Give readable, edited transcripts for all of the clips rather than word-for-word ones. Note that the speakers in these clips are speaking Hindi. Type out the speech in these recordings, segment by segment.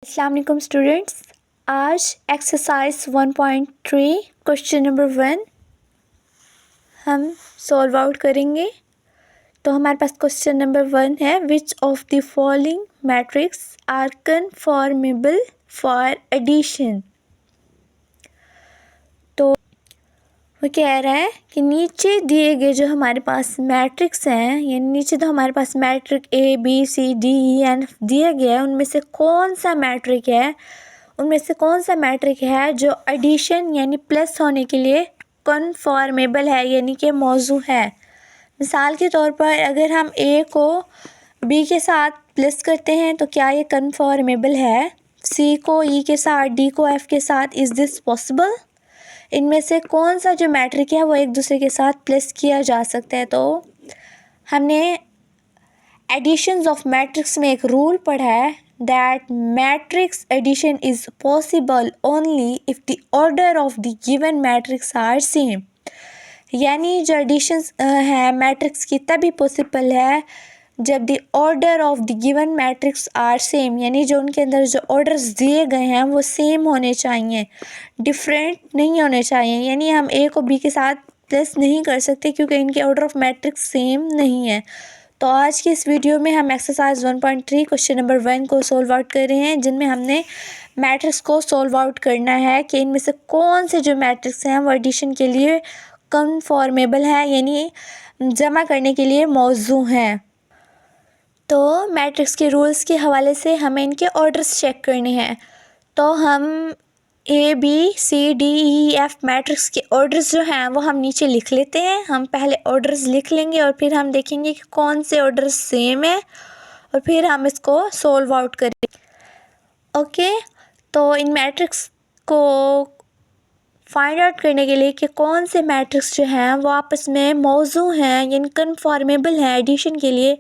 अस्सलाम वालेकुम स्टूडेंट्स। आज एक्सरसाइज 1.3 क्वेश्चन नंबर 1 हम सॉल्व आउट करेंगे। तो हमारे पास क्वेश्चन नंबर 1 है, which of the following matrix are conformable for addition. तो वो कह रहा है कि नीचे दिए गए जो हमारे पास मैट्रिक्स हैं, यानी नीचे तो हमारे पास matrix A B C D E N दिया गया है, उनमें से कौन सा मैट्रिक है जो एडिशन यानी प्लस होने के लिए कन्फॉर्मेबल है, यानी कि मौजू है। मिसाल के तौर पर अगर हम ए को बी के साथ प्लस करते हैं तो क्या ये कन्फॉर्मेबल है? सी को ई के साथ, डी को एफ के साथ, इज़ दिस पॉसिबल? इनमें से कौन सा जो मैट्रिक है वो एक दूसरे के साथ प्लस किया जा सकता है? तो हमने एडिशंस ऑफ मैट्रिक्स में एक रूल पढ़ा है, that matrix addition is possible only if the order of the given matrix are same. यानी जो एडिशंस है मैट्रिक्स की तभी पॉसिबल है जब the order of the given matrix are same, यानी जो उनके अंदर जो ऑर्डर्स दिए गए हैं वो सेम होने चाहिए, डिफरेंट नहीं होने चाहिए। यानी हम ए को बी के साथ प्लस नहीं कर सकते क्योंकि इनके ऑर्डर ऑफ मैट्रिक्स सेम नहीं है। तो आज की इस वीडियो में हम एक्सरसाइज 1.3 क्वेश्चन नंबर 1 को सोल्व आउट कर रहे हैं, जिनमें हमने मैट्रिक्स को सोल्व आउट करना है कि इनमें से कौन से जो मैट्रिक्स हैं वो एडिशन के लिए कन्फॉर्मेबल है, यानी जमा करने के लिए मौजू हैं। तो मैट्रिक्स के रूल्स के हवाले से हमें इनके ऑर्डर्स चेक करने हैं। तो हम A B C D E F matrix के ऑर्डर्स जो हैं वो हम नीचे लिख लेते हैं। हम पहले ऑर्डर्स लिख लेंगे और फिर हम देखेंगे कि कौन से ऑर्डर्स सेम है और फिर हम इसको सोल्व आउट करेंगे। ओके, तो इन मैट्रिक्स को फाइंड आउट करने के लिए कि कौन से मैट्रिक्स जो हैं वो आपस में मौजू हैं यानी कन्फॉर्मेबल हैं एडिशन के लिए,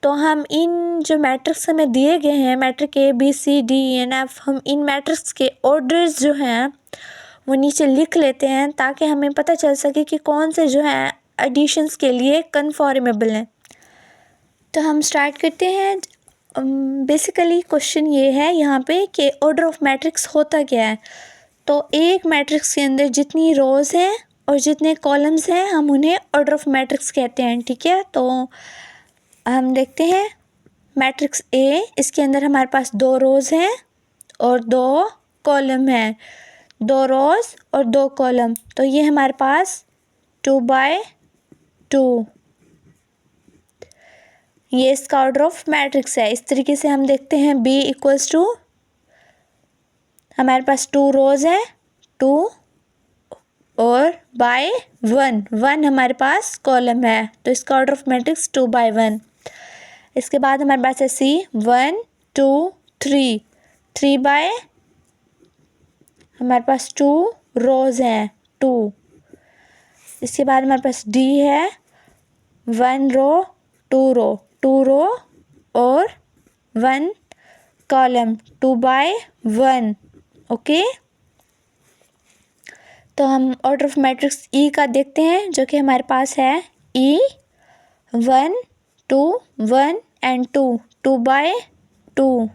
तो हम इन जो मैट्रिक्स हमें दिए गए हैं, matrix A B C D and F, हम इन मैट्रिक्स के ऑर्डर्स जो हैं वो नीचे लिख लेते हैं ताकि हमें पता चल सके कि कौन से जो हैं एडिशंस के लिए कन्फॉर्मेबल हैं। तो हम स्टार्ट करते हैं। बेसिकली क्वेश्चन ये है यहाँ पे कि ऑर्डर ऑफ मैट्रिक्स होता क्या है। तो एक मैट्रिक्स के अंदर जितनी रोज़ हैं और जितने कॉलम्स हैं हम उन्हें ऑर्डर ऑफ मैट्रिक्स कहते हैं, ठीक है। तो हम देखते हैं मैट्रिक्स ए, इसके अंदर हमारे पास 2 रोज़ हैं और 2 कॉलम हैं, 2 रोज़ और 2 कॉलम, तो ये हमारे पास 2/2 ये इसका ऑर्डर ऑफ मैट्रिक्स है। इस तरीके से हम देखते हैं बी इक्वल्स टू, हमारे पास 2 रोज़ हैं 2 और बाय 1 हमारे पास कॉलम है, तो इसका ऑर्डर ऑफ मैट्रिक्स 2/1। इसके बाद हमारे पास है सी 1 2 3 3/, हमारे पास 2 रोज़ हैं 2। इसके बाद हमारे पास डी है 1 रो 2 रो 2 रो और 1 कॉलम 2/1। ओके, तो हम ऑर्डर ऑफ मैट्रिक्स ई का देखते हैं जो कि हमारे पास है ई 1 2 1 एंड 2 2/2।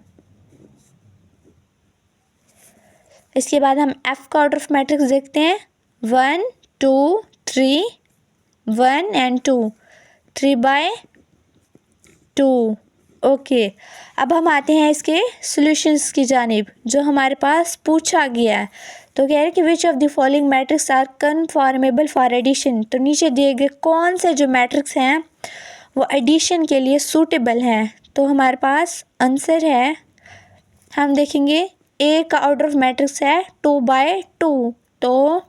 इसके बाद हम एफ का ऑर्डर ऑफ मैट्रिक्स देखते हैं 1 2 3 1 एंड 2 3/2। ओके, अब हम आते हैं इसके सॉल्यूशंस की जानिब जो हमारे पास पूछा गया है। तो कह रहे हैं कि which of the following matrix are conformable for addition. तो नीचे दिए गए कौन से जो मैट्रिक्स हैं वो एडिशन के लिए सूटेबल हैं। तो हमारे पास आंसर है, हम देखेंगे ए का ऑर्डर ऑफ मैट्रिक्स है 2/2, तो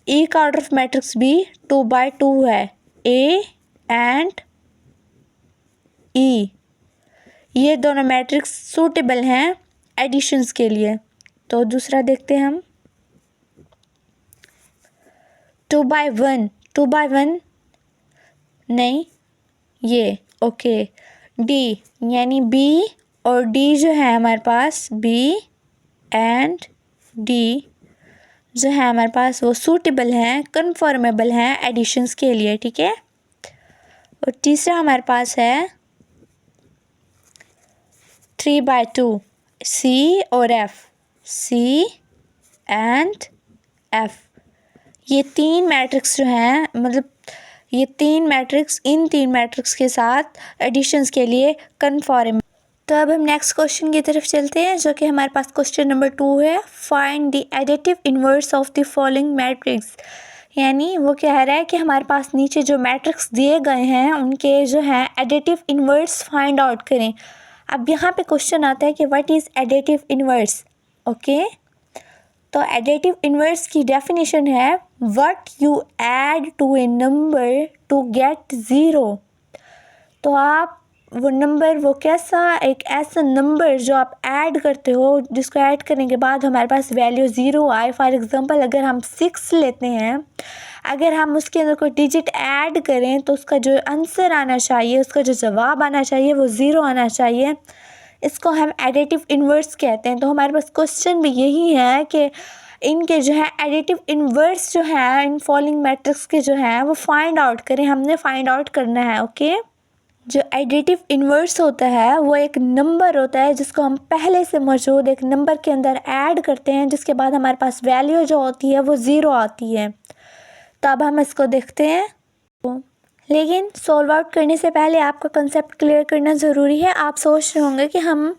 ई का ऑर्डर ऑफ मैट्रिक्स भी 2/2 है। ए एंड ई ये दोनों मैट्रिक्स सूटेबल हैं एडिशंस के लिए। तो दूसरा देखते हैं हम 2/1 नहीं ये, ओके, डी यानी बी और डी जो है हमारे पास बी एंड डी जो है हमारे पास वो सूटेबल हैं, कन्फॉर्मेबल हैं एडिशंस के लिए, ठीक है। और तीसरा हमारे पास है 3/2, सी और एफ, सी एंड एफ, ये तीन मैट्रिक्स जो हैं, मतलब ये तीन मैट्रिक्स, इन तीन मैट्रिक्स के साथ एडिशंस के लिए कन्फॉर्म। तो अब हम नेक्स्ट क्वेश्चन की तरफ चलते हैं, जो कि हमारे पास क्वेश्चन नंबर 2 है। Find the additive inverse of the following matrix. यानी वो कह रहा है कि हमारे पास नीचे जो मैट्रिक्स दिए गए हैं उनके जो है एडिटिव इन्वर्स फाइंड आउट करें। अब यहाँ पे क्वेश्चन आता है कि what is additive inverse. Okay, तो एडिटिव इन्वर्स की डेफिनेशन है what you add to a number to get zero. तो आप वो नंबर, वो कैसा, एक ऐसा नंबर जो आप ऐड करते हो, जिसको ऐड करने के बाद हमारे पास वैल्यू ज़ीरो आए। फॉर एग्ज़ाम्पल अगर हम 6 लेते हैं, अगर हम उसके अंदर कोई डिजिट ऐड करें तो उसका जो आंसर आना चाहिए, उसका जो जवाब आना चाहिए वो ज़ीरो आना चाहिए। इसको हम एडिटिव इन्वर्स कहते हैं। तो हमारे पास क्वेश्चन भी यही है कि इनके जो है एडिटिव इन्वर्स जो है इन फॉलोइंग मैट्रिक्स के जो हैं वो फाइंड आउट करें, हमने फाइंड आउट करना है। ओके, जो एडिटिव इन्वर्स होता है वो एक नंबर होता है जिसको हम पहले से मौजूद एक नंबर के अंदर ऐड करते हैं, जिसके बाद हमारे पास वैल्यू जो होती है वो ज़ीरो आती है। तो अब हम इसको देखते हैं, लेकिन सॉल्व आउट करने से पहले आपका कंसेप्ट क्लियर करना ज़रूरी है। आप सोच रहे होंगे कि हम,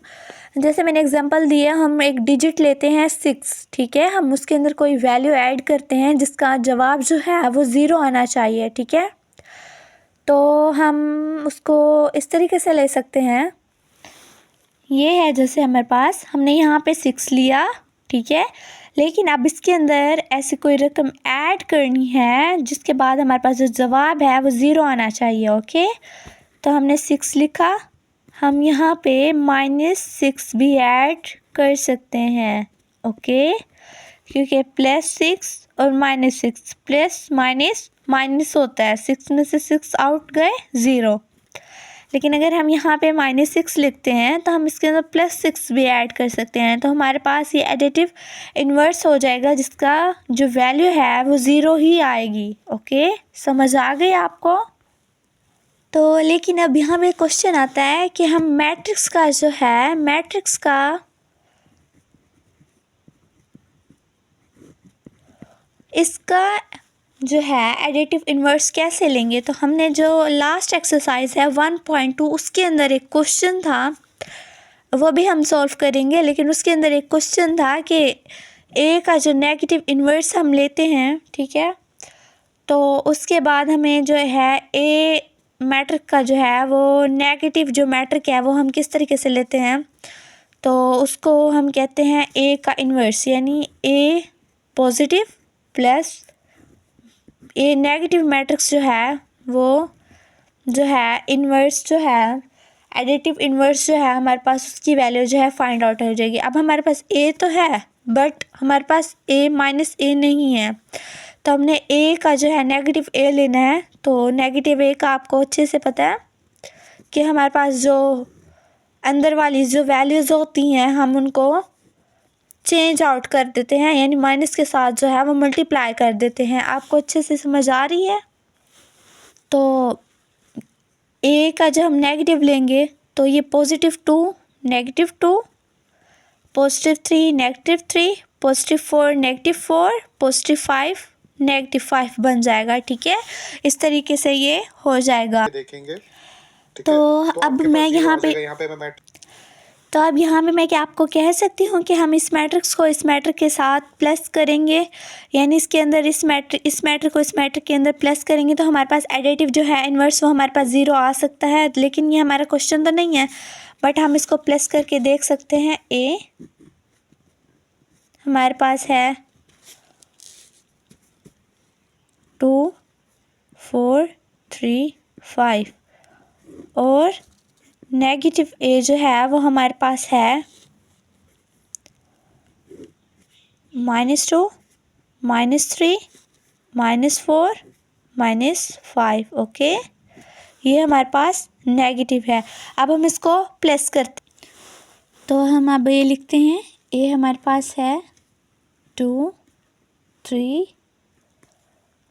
जैसे मैंने एग्जांपल दिया, हम एक डिजिट लेते हैं 6, ठीक है, हम उसके अंदर कोई वैल्यू ऐड करते हैं जिसका जवाब जो है वो ज़ीरो आना चाहिए, ठीक है। तो हम उसको इस तरीके से ले सकते हैं, ये है जैसे हमारे पास, हमने यहाँ पे 6 लिया, ठीक है, लेकिन अब इसके अंदर ऐसी कोई रकम ऐड करनी है जिसके बाद हमारे पास जो जवाब है वो ज़ीरो आना चाहिए। ओके, तो हमने 6 लिखा, हम यहाँ पे -6 भी ऐड कर सकते हैं। ओके, क्योंकि +6 और -6, प्लस माइनस माइनस होता है, 6 में से 6 आउट गए, ज़ीरो। लेकिन अगर हम यहाँ पे -6 लिखते हैं तो हम इसके अंदर +6 भी ऐड कर सकते हैं। तो हमारे पास ये एडिटिव इन्वर्स हो जाएगा जिसका जो वैल्यू है वो ज़ीरो ही आएगी। ओके, समझ आ गई आपको। तो लेकिन अब यहाँ पे क्वेश्चन आता है कि हम मैट्रिक्स का जो है, मैट्रिक्स का इसका जो है एडिटिव इन्वर्स कैसे लेंगे। तो हमने जो लास्ट एक्सरसाइज है 1.2 उसके अंदर एक क्वेश्चन था, वो भी हम सॉल्व करेंगे, लेकिन उसके अंदर एक क्वेश्चन था कि ए का जो नेगेटिव इन्वर्स हम लेते हैं, ठीक है, तो उसके बाद हमें जो है ए मैट्रिक का जो है वो नेगेटिव जो मैट्रिक है वो हम किस तरीके से लेते हैं। तो उसको हम कहते हैं ए का इन्वर्स, यानी ए पॉजिटिव प्लस ए नेगेटिव मैट्रिक्स जो है वो जो है इन्वर्स जो है एडिटिव इन्वर्स जो है हमारे पास, उसकी वैल्यू जो है फाइंड आउट हो जाएगी। अब हमारे पास ए तो है बट हमारे पास ए माइनस ए नहीं है, तो हमने ए का जो है नेगेटिव ए लेना है। तो नेगेटिव ए का आपको अच्छे से पता है कि हमारे पास जो अंदर वाली जो वैल्यूज़ होती हैं हम उनको चेंज आउट कर देते हैं, यानी माइनस के साथ जो है वो मल्टीप्लाई कर देते हैं। आपको अच्छे से समझ आ रही है। तो ए का जब हम नेगेटिव लेंगे तो ये +2 -2 +3 -3 +4 -4 +5 -5 बन जाएगा, ठीक है। इस तरीके से ये हो जाएगा। देखेंगे तो अब मैं यहाँ पे तो अब यहाँ पे मैं क्या आपको कह सकती हूँ कि हम इस मैट्रिक्स को इस मैट्रिक के साथ प्लस करेंगे, यानी इसके अंदर इस मैट्रिक को इस मैट्रिक के अंदर प्लस करेंगे तो हमारे पास एडिटिव जो है इन्वर्स वो हमारे पास ज़ीरो आ सकता है। लेकिन ये हमारा क्वेश्चन तो नहीं है, बट हम इसको प्लस करके देख सकते हैं। ए हमारे पास है 2 4 3 5 और नेगेटिव ए जो है वो हमारे पास है -2 -3 -4 -5। ओके, ये हमारे पास नेगेटिव है। अब हम इसको प्लस करते, तो हम अब ये लिखते हैं ए हमारे पास है 2 3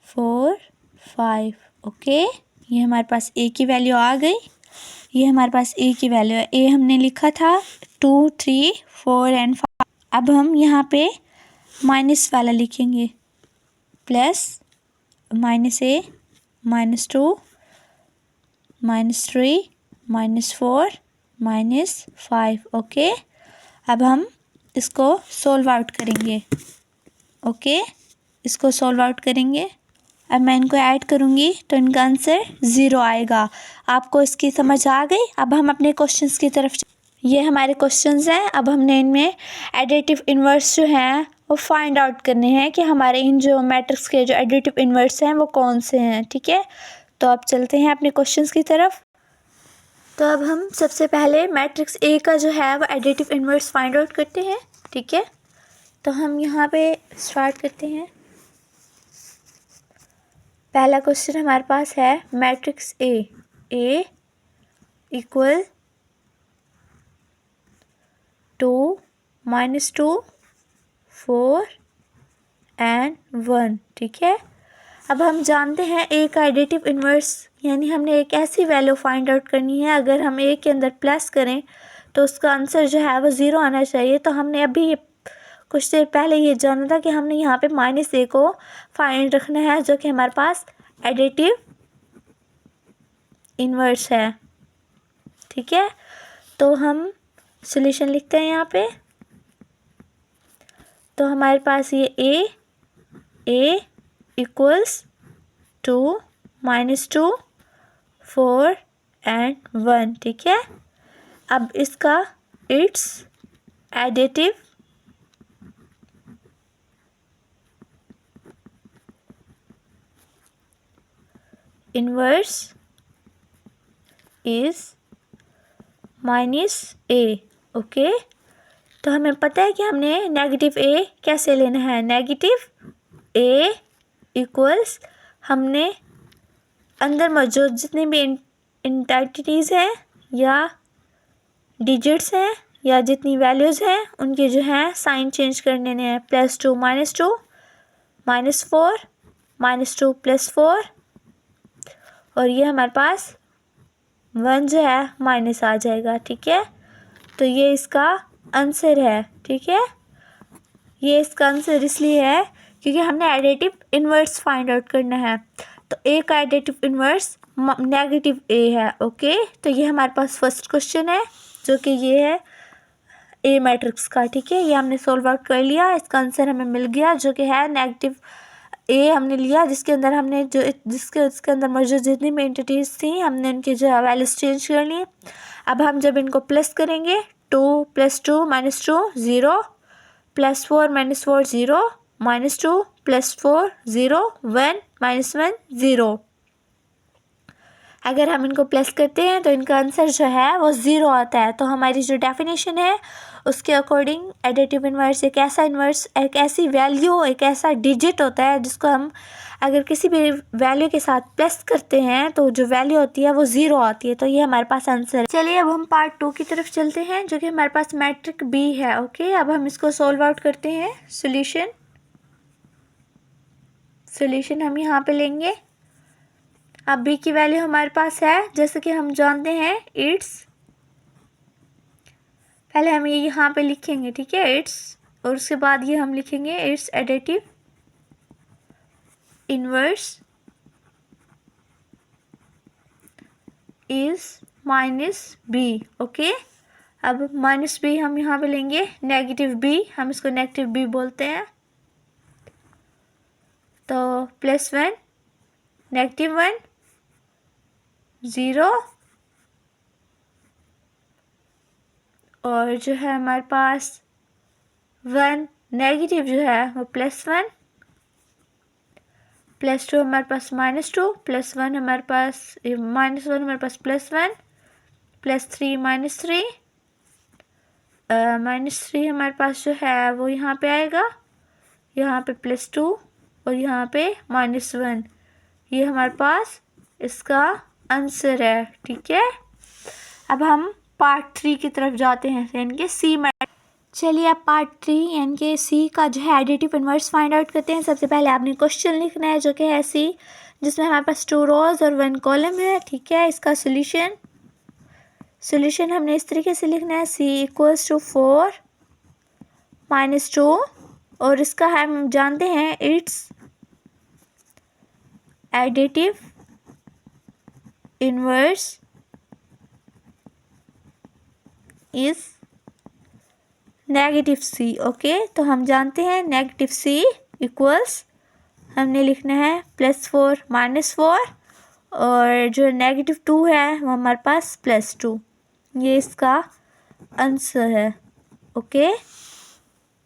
4 5। ओके, ये हमारे पास ए की वैल्यू आ गई, ये हमारे पास ए की वैल्यू है। ए हमने लिखा था 2 3 4 एंड 5। अब हम यहाँ पे माइनस वाला लिखेंगे, प्लस -a -2 -3 -4 -5। ओके, अब हम इसको सोल्व आउट करेंगे। ओके, इसको सोल्व आउट करेंगे। अब मैं इनको ऐड करूँगी तो इनका आंसर 0 आएगा। आपको इसकी समझ आ गई? अब हम अपने क्वेश्चंस की तरफ, ये हमारे क्वेश्चंस हैं। अब हमने इनमें एडिटिव इन्वर्स जो हैं वो फाइंड आउट करने हैं कि हमारे इन जो मैट्रिक्स के जो एडिटिव इन्वर्स हैं वो कौन से हैं। ठीक है, तो अब चलते हैं अपने क्वेश्चंस की तरफ। तो अब हम सबसे पहले मैट्रिक्स ए का जो है वो एडिटिव इन्वर्स फाइंड आउट करते हैं। ठीक है, तो हम यहाँ पे स्टार्ट करते हैं। पहला क्वेश्चन हमारे पास है मैट्रिक्स ए इक्वल 2 -2 4 एंड 1। ठीक है, अब हम जानते हैं ए का एडिटिव इन्वर्स, यानी हमने एक ऐसी वैल्यू फाइंड आउट करनी है अगर हम ए के अंदर प्लस करें तो उसका आंसर जो है वो 0 आना चाहिए। तो हमने अभी कुछ देर पहले ये जाना था कि हमने यहाँ पे -a को फाइंड रखना है जो कि हमारे पास एडिटिव इन्वर्स है। ठीक है, तो हम सॉल्यूशन लिखते हैं यहाँ पे। तो हमारे पास ये a इक्वल्स 2 -2 4 एंड 1। ठीक है, अब इसका it's additive inverse is -a। Okay, तो हमें पता है कि हमने नेगेटिव a कैसे लेना है। नेगेटिव a इक्वल्स हमने अंदर मौजूद जितनी भी इंटाइटीज़ हैं या डिजिट्स हैं या जितनी वैल्यूज़ हैं उनके जो हैं साइन चेंज करने हैं। +2 -2 -4 -2 +4 और ये हमारे पास 1 जो है माइनस आ जाएगा। ठीक है, तो ये इसका आंसर है। ठीक है, ये इसका आंसर इसलिए है क्योंकि हमने एडिटिव इन्वर्स फाइंड आउट करना है। तो ए का एडिटिव इन्वर्स नेगेटिव a है। ओके, तो ये हमारे पास फर्स्ट क्वेश्चन है जो कि ये है ए मैट्रिक्स का। ठीक है, ये हमने सोल्व आउट कर लिया, इसका आंसर हमें मिल गया जो कि है नेगेटिव ए हमने लिया, जिसके अंदर हमने जो इसके अंदर मौजूद जितनी भी एंटिटीज़ थी हमने उनकी जो है वैल्यूज चेंज कर ली। अब हम जब इनको प्लस करेंगे 2 + 2 -2 0 +4 -4 0 -2 +4 0 1 -1 0। अगर हम इनको प्लस करते हैं तो इनका आंसर जो है वो 0 आता है। तो हमारी जो डेफिनेशन है उसके अकॉर्डिंग एडिटिव इन्वर्स एक ऐसा इन्वर्स, एक ऐसी वैल्यू, एक ऐसा डिजिट होता है जिसको हम अगर किसी भी वैल्यू के साथ प्लस करते हैं तो जो वैल्यू होती है वो 0 आती है। तो ये हमारे पास आंसर है। चलिए अब हम पार्ट 2 की तरफ चलते हैं जो कि हमारे पास मैट्रिक बी है। ओके, अब हम इसको सोल्व आउट करते हैं। सोल्यूशन हम यहाँ पे लेंगे। अब बी की वैल्यू हमारे पास है जैसे कि हम जानते हैं इट्स, पहले हम ये यहाँ पे लिखेंगे। ठीक है, इट्स, और उसके बाद ये हम लिखेंगे it's additive inverse is -b। Okay, अब -b हम यहाँ पे लेंगे, नेगेटिव b, हम इसको नेगेटिव b बोलते हैं। तो +1 -1 0 और जो है हमारे पास 1 नेगेटिव जो है वो +1 +2 हमारे पास -2 +1 हमारे पास -1 हमारे पास +1 +3 -3 -3 हमारे पास जो है वो यहाँ पे आएगा, यहाँ पे +2 और यहाँ पे -1। ये हमारे पास इसका आंसर है। ठीक है, अब हम पार्ट 3 की तरफ जाते हैं, यानी कि सी मैट्रिक्स। चलिए अब पार्ट 3 यानी कि सी का जो है एडिटिव इन्वर्स फाइंड आउट करते हैं। सबसे पहले आपने क्वेश्चन लिखना है जो कि है सी, जिसमें हमारे पास 2 रोज और 1 कॉलम है। ठीक है, इसका सॉल्यूशन हमने इस तरीके से लिखना है, c इक्वल्स टू 4 माइनस 2, और इसका हम जानते हैं it's additive inverse is negative c। Okay, तो हम जानते हैं नेगेटिव c इक्वल्स हमने लिखना है +4 -4, और जो नेगेटिव 2 है वो हमारे पास +2। ये इसका आंसर है। ओके,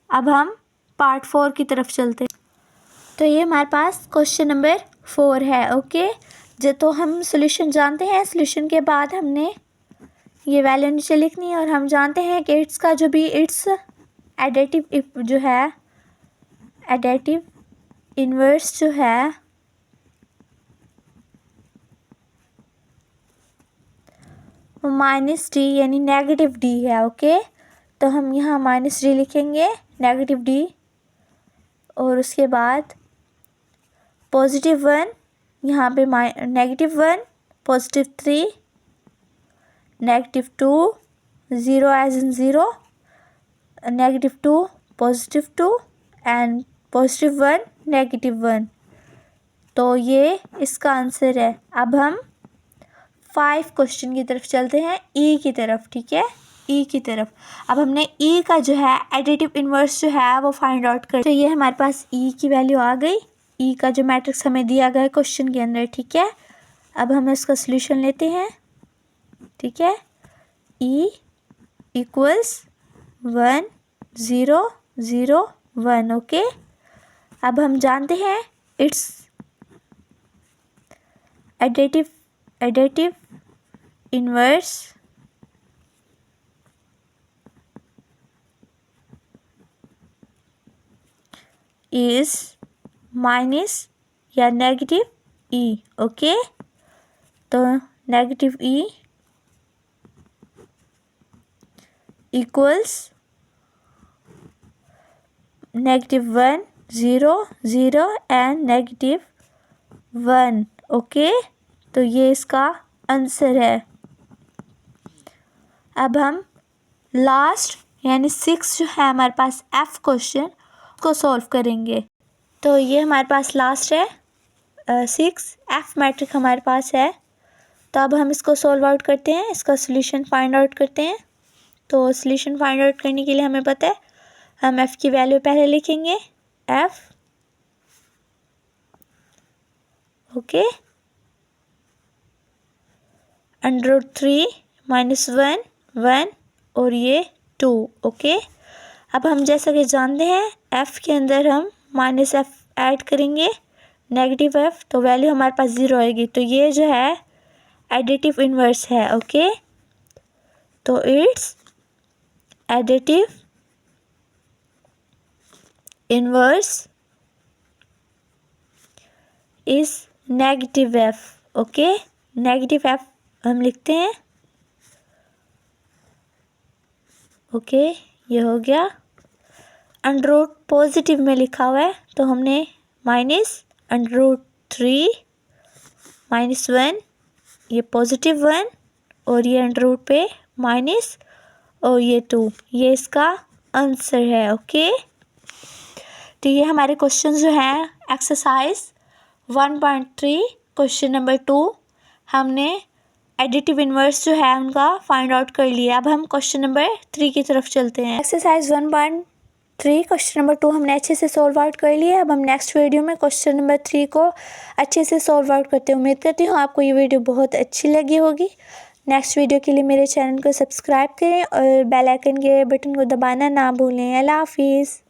अब हम पार्ट 4 की तरफ चलते हैं। तो ये हमारे पास क्वेश्चन नंबर 4 है। ओके, जो तो हम सॉल्यूशन जानते हैं, सॉल्यूशन के बाद हमने ये वैल्यू नीचे लिखनी है, और हम जानते हैं कि इट्स का जो भी इट्स एडिटिव जो है, एडिटिव इनवर्स जो है वो -d यानी नेगेटिव d है। ओके, तो हम यहाँ -d लिखेंगे, नेगेटिव d, और उसके बाद +1 यहाँ पे -1, +3, -2, 0 एज इन 0, -2, +2 एंड +1, -1। तो ये इसका आंसर है। अब हम 5 क्वेश्चन की तरफ चलते हैं, ई की तरफ। ठीक है, ई की तरफ। अब हमने ई का जो है एडिटिव इनवर्स जो है वो फाइंड आउट कर, तो ये हमारे पास ई की वैल्यू आ गई, ई का जो मैट्रिक्स हमें दिया गया है क्वेश्चन के अंदर। ठीक है, अब हम इसका सॉल्यूशन लेते हैं। ठीक है, ई इक्वल्स 1 0 0 1। ओके, अब हम जानते हैं it's additive inverse is minus या नेगेटिव ई। ओके, तो negative E equals -1 0 0 and -1। Okay, तो ये इसका आंसर है। अब हम लास्ट यानी 6 जो है हमारे पास एफ क्वेश्चन को सॉल्व करेंगे। तो ये हमारे पास लास्ट है 6 एफ मैट्रिक हमारे पास है। तो अब हम इसको सॉल्व आउट करते हैं, इसका सॉल्यूशन फाइंड आउट करते हैं। तो सॉल्यूशन फाइंड आउट करने के लिए हमें पता है हम एफ़ की वैल्यू पहले लिखेंगे, एफ। ओके, √3 -1 1 और ये 2। ओके, अब हम जैसा कि जानते हैं एफ़ के अंदर हम -f ऐड करेंगे, नेगेटिव एफ़, तो वैल्यू हमारे पास 0 आएगी। तो ये जो है एडिटिव इनवर्स है। ओके, तो it's additive inverse is negative F. Okay, negative F हम लिखते हैं। ओके, ये हो गया। अंडररूट पॉजिटिव में लिखा हुआ है, तो हमने -√3 -1, ये +1 और ये अंडररूट पे माइनस और ये 2, ये इसका आंसर है। ओके, तो ये हमारे क्वेश्चन जो हैं एक्सरसाइज 1.3 क्वेश्चन नंबर 2 हमने एडिटिव इनवर्स जो है उनका फाइंड आउट कर लिया। अब हम क्वेश्चन नंबर 3 की तरफ चलते हैं। एक्सरसाइज 1.3 क्वेश्चन नंबर 2 हमने अच्छे से सॉल्व आउट कर लिया। अब हम नेक्स्ट वीडियो में क्वेश्चन नंबर 3 को अच्छे से सॉल्व आउट करते हैं। उम्मीद करती हूँ आपको ये वीडियो बहुत अच्छी लगी होगी। नेक्स्ट वीडियो के लिए मेरे चैनल को सब्सक्राइब करें और बेल आइकन के बटन को दबाना ना भूलें। अल्लाह हाफिज़।